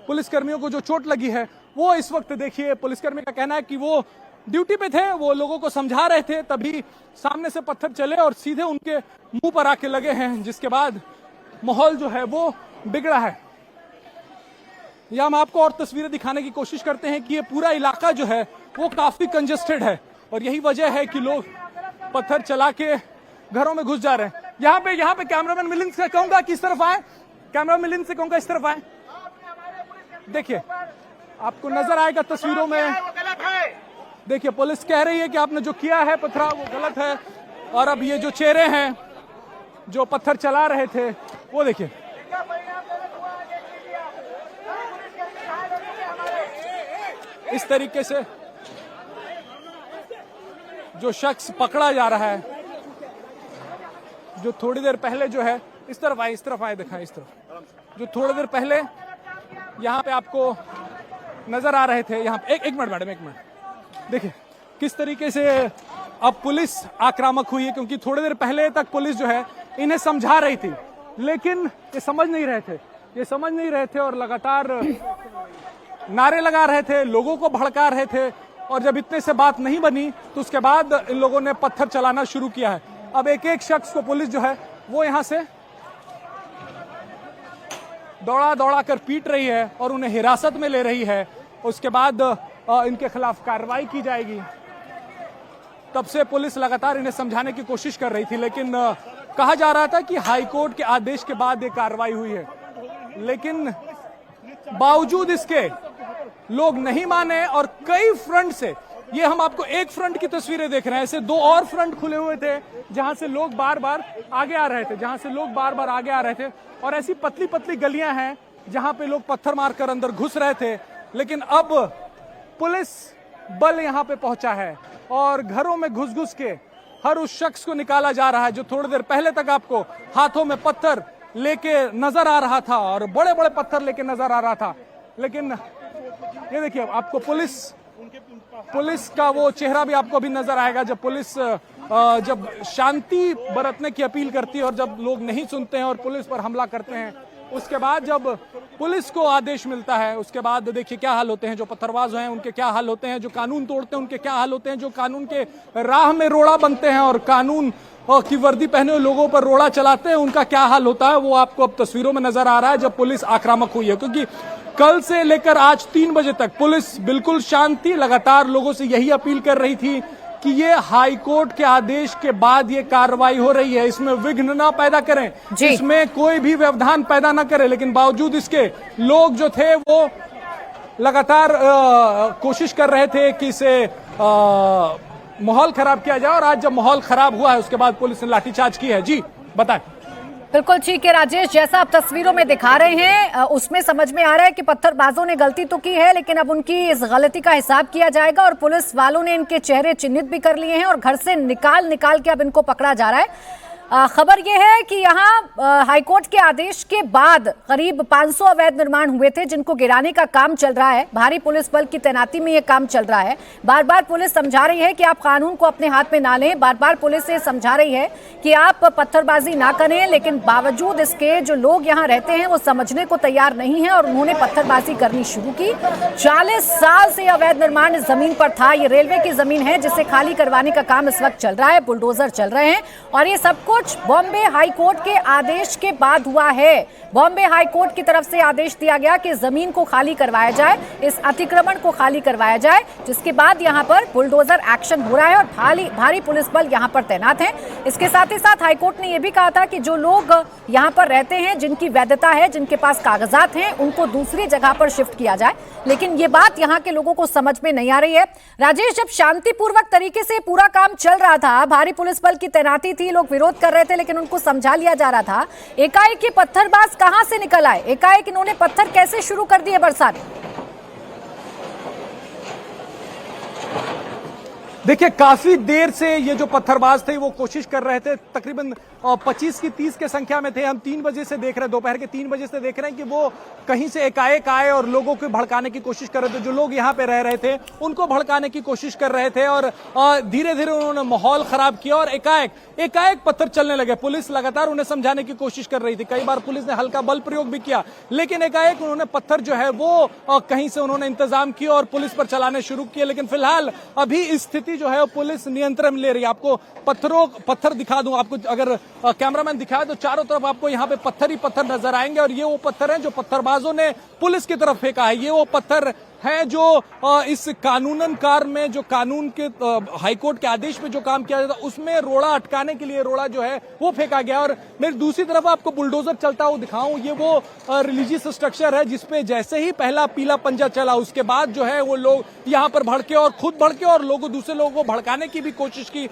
पुलिसकर्मियों को जो चोट लगी है वो इस वक्त देखिए, पुलिसकर्मी का कहना है कि वो ड्यूटी पे थे, वो लोगों को समझा रहे थे, तभी सामने से पत्थर चले और सीधे उनके मुंह पर आके लगे हैं, जिसके बाद माहौल जो है वो बिगड़ा है। यह हम आपको और तस्वीरें दिखाने की कोशिश करते हैं कि ये पूरा इलाका जो है वो काफी कंजेस्टेड है और यही वजह है कि लोग पत्थर चला के घरों में घुस जा रहे हैं। यहाँ पे कैमरामैन मिलिंद से कहूंगा कि इस तरफ आए, कैमरा मिलिंद से कहूंगा इस तरफ आए। देखिए आपको नजर आएगा तस्वीरों में, देखिए पुलिस कह रही है कि आपने जो किया है पथराव वो गलत है, और अब ये जो चेहरे हैं जो पत्थर चला रहे थे वो देखिए। इस तरीके से जो शख्स पकड़ा जा रहा है, जो थोड़ी देर पहले जो है, इस तरफ आए दिखाएं, इस तरफ, जो थोड़ी देर पहले यहाँ पे आपको नजर आ रहे थे, यहाँ एक मिनट मैडम, एक मिनट, देखिए किस तरीके से अब पुलिस आक्रामक हुई है, क्योंकि थोड़ी देर पहले तक पुलिस जो है इन्हें समझा रही थी, लेकिन ये समझ नहीं रहे थे और लगातार नारे लगा रहे थे, लोगों को भड़का रहे थे, और जब इतने से बात नहीं बनी तो उसके बाद इन लोगों ने पत्थर चलाना शुरू किया है। अब एक एक शख्स को पुलिस जो है वो यहां से दौड़ा कर पीट रही है और उन्हें हिरासत में ले रही है। उसके बाद इनके खिलाफ कार्रवाई की जाएगी। तब से पुलिस लगातार इन्हें समझाने की कोशिश कर रही थी, लेकिन कहा जा रहा था कि हाईकोर्ट के आदेश के बाद ये कार्रवाई हुई है, लेकिन बावजूद इसके लोग नहीं माने और कई फ्रंट से, ये हम आपको एक फ्रंट की तस्वीरें देख रहे हैं, ऐसे दो और फ्रंट खुले हुए थे जहां से लोग बार बार आगे आ रहे थे, और ऐसी पतली पतली गलियां हैं जहां पे लोग पत्थर मारकर अंदर घुस रहे थे। लेकिन अब पुलिस बल यहां पे पहुंचा है और घरों में घुस घुस के हर उस शख्स को निकाला जा रहा है जो थोड़ी देर पहले तक आपको हाथों में पत्थर लेके नजर आ रहा था और बड़े बड़े पत्थर लेके नजर आ रहा था। लेकिन ये देखिए आपको पुलिस का वो चेहरा भी आपको अभी नजर आएगा, जब पुलिस जब शांति बरतने की अपील करती है और जब लोग नहीं सुनते हैं और पुलिस पर हमला करते हैं, उसके बाद जब पुलिस को आदेश मिलता है उसके बाद देखिए क्या हाल होते हैं। जो पत्थरबाज हैं उनके क्या हाल होते हैं, जो कानून तोड़ते हैं उनके क्या हाल होते हैं, जो कानून के राह में रोड़ा बनते हैं और कानून की वर्दी पहने हुए लोगों पर रोड़ा चलाते हैं, उनका क्या हाल होता है वो आपको अब तस्वीरों में नजर आ रहा है जब पुलिस आक्रामक हुई है। क्योंकि कल से लेकर आज 3 बजे तक पुलिस बिल्कुल शांत थी, लगातार लोगों से यही अपील कर रही थी कि ये हाईकोर्ट के आदेश के बाद ये कार्रवाई हो रही है, इसमें विघ्न ना पैदा करें, इसमें कोई भी व्यवधान पैदा ना करें। लेकिन बावजूद इसके लोग जो थे वो लगातार कोशिश कर रहे थे कि इसे माहौल खराब किया जाए, और आज जब माहौल खराब हुआ है उसके बाद पुलिस ने लाठीचार्ज की है। जी बताएं। बिल्कुल ठीक है राजेश, जैसा आप तस्वीरों में दिखा रहे हैं उसमें समझ में आ रहा है कि पत्थरबाजों ने गलती तो की है, लेकिन अब उनकी इस गलती का हिसाब किया जाएगा और पुलिस वालों ने इनके चेहरे चिन्हित भी कर लिए हैं और घर से निकाल के अब इनको पकड़ा जा रहा है। खबर यह है कि यहाँ हाईकोर्ट के आदेश के बाद करीब 500 अवैध निर्माण हुए थे जिनको गिराने का काम चल रहा है। भारी पुलिस बल की तैनाती में यह काम चल रहा है। बार बार पुलिस समझा रही है कि आप कानून को अपने हाथ में ना लें, बार बार पुलिस ये समझा रही है कि आप पत्थरबाजी ना करें, लेकिन बावजूद इसके जो लोग यहाँ रहते हैं वो समझने को तैयार नहीं है और उन्होंने पत्थरबाजी करनी शुरू की। 40 साल से अवैध निर्माण इस जमीन पर था। ये रेलवे की जमीन है जिसे खाली करवाने का काम इस वक्त चल रहा है, बुलडोजर चल रहे हैं और ये सब कुछ बॉम्बे हाईकोर्ट के आदेश के बाद हुआ है। बॉम्बे हाईकोर्ट की तरफ से आदेश दिया गया कि जमीन को खाली करवाया जाए, इस अतिक्रमण को खाली करवाया जाए, जिसके बाद यहाँ पर बुलडोजर एक्शन हो रहा है और भारी पुलिस बल यहाँ पर तैनात है। इसके साथ ही साथ हाईकोर्ट ने यह भी कहा था कि जो लोग यहाँ पर रहते हैं, जिनकी वैधता है, जिनके पास कागजात हैं, उनको दूसरी जगह पर शिफ्ट किया जाए। लेकिन ये बात यहाँ के लोगों को समझ में नहीं आ रही है। राजेश, जब शांतिपूर्वक तरीके से पूरा काम चल रहा था, भारी पुलिस बल की तैनाती थी, लोग विरोध कर रहे थे, लेकिन उनको समझा लिया जा रहा था, एकाएक ये पत्थरबाज कहां से निकल आए? एकाएक इन्होंने पत्थर कैसे शुरू कर दिए बरसाने? देखिए काफी देर से ये जो पत्थरबाज थे वो कोशिश कर रहे थे, तकरीबन 25 की 30 के संख्या में थे। हम 3 बजे से देख रहे हैं, दोपहर के 3 बजे से देख रहे हैं कि वो कहीं से एकाएक आए और लोगों को भड़काने की कोशिश कर रहे थे। जो लोग यहाँ पे रह रहे थे उनको भड़काने की कोशिश कर रहे थे और धीरे धीरे उन्होंने माहौल खराब किया और एकाएक पत्थर चलने लगे। पुलिस लगातार उन्हें समझाने की कोशिश कर रही थी, कई बार पुलिस ने हल्का बल प्रयोग भी किया, लेकिन एकाएक उन्होंने पत्थर जो है वो कहीं से उन्होंने इंतजाम किया और पुलिस पर चलाने शुरू किए। लेकिन फिलहाल अभी स्थिति जो है पुलिस नियंत्रण में ले रही है। आपको पत्थर दिखा दूं, आपको अगर कैमरामैन दिखाए तो चारों तरफ आपको यहाँ पे पत्थर ही पत्थर नजर आएंगे और ये वो पत्थर हैं जो पत्थरबाजों ने पुलिस की तरफ फेंका है। ये वो पत्थर है जो इस कानूनन कार में, जो कानून के हाईकोर्ट के आदेश पे जो काम किया जाता उसमें रोड़ा अटकाने के लिए रोड़ा जो है वो फेंका गया। और मेरी दूसरी तरफ आपको बुलडोजर चलता हुआ दिखाऊं, ये वो रिलीजियस स्ट्रक्चर है जिसपे जैसे ही पहला पीला पंजा चला उसके बाद जो है वो लोग यहाँ पर भड़के और खुद भड़के और दूसरे लोगों को भड़काने की भी कोशिश की